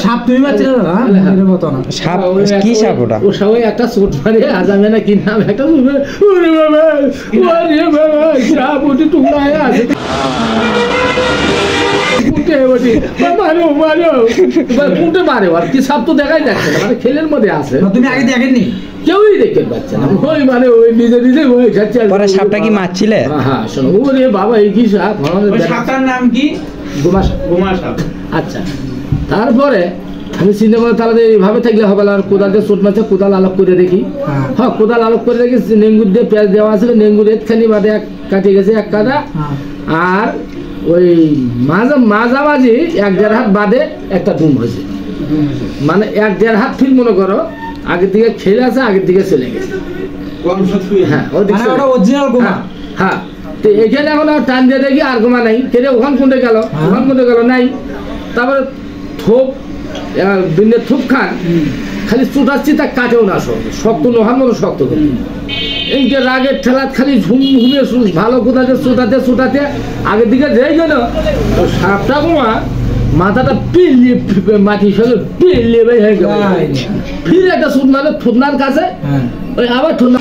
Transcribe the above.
সাপ তুমি বাচ্চা এর মত না সাপ কি সাপ ওটা ও সবাই একটা সুট মারে আজামে না কি নাম একটা ওরে বাবা ওরে বাবা সাপ ওটি টুকরায় আছে কুটে ওটি মারো মারো এবার কুটে মারে আর কি সাপ তো দেখাই যাচ্ছে না মানে খেলের মধ্যে আছে তুমি আগে দেখেননি কেউই দেখতে পাচ্ছে না ওই মানে ওই নিজে নিজে ওই যাচ্ছে পরে সাপটা কি মারছিলে হ্যাঁ শোনো ওরে বাবা এই কি সাপ ওই সাপটার নাম কি গোমা সাপ গোমা সাপ আচ্ছা তারপরে আমি চিন্তা করে তাহলে এইভাবে থাকলে হবে না আর কোদাল দিয়ে চোট মারছে কোদাল আলোক করে দেখি হ্যাঁ কোদাল আলোক করে দেখি নেঙ্গুর দিয়ে পেঁয়াজ দেওয়া আছে নেঙ্গুর একখানি বাদে এক কাটে গেছে এক কাটা আর ওই মাঝামাঝি 1.5 হাত বাদে একটা ডুম হয়েছে মানে 1.5 হাত ঠিক মনে করো আগের দিকে খেলে আছে আগের দিকে চলে গেছে হ্যাঁ অরিজিনাল গোমা হ্যাঁ তো এখানে এখন টান দিয়ে দেখি আর গোমা নাই কেটে ওখান কোনটা গেল ওখান কোনটা গেল নাই তারপরে থোপ বিন্দে থুপ খান খালি চুটাচ্ছি তা কাটেও না শক্ত লোহার মতো শক্ত করে এই যে রাগের ঠেলাত খালি ঝুম ঘুমিয়ে ভালো কোথাতে চুটাতে আগের দিকে যেই গেল তো সাপটা গোমা মাথাটা পিলিয়ে মাটি সঙ্গে পিলিয়ে বের হয়ে গেল ফির একটা সুট মানে থুতনার কাছে ওই আবার থুতনা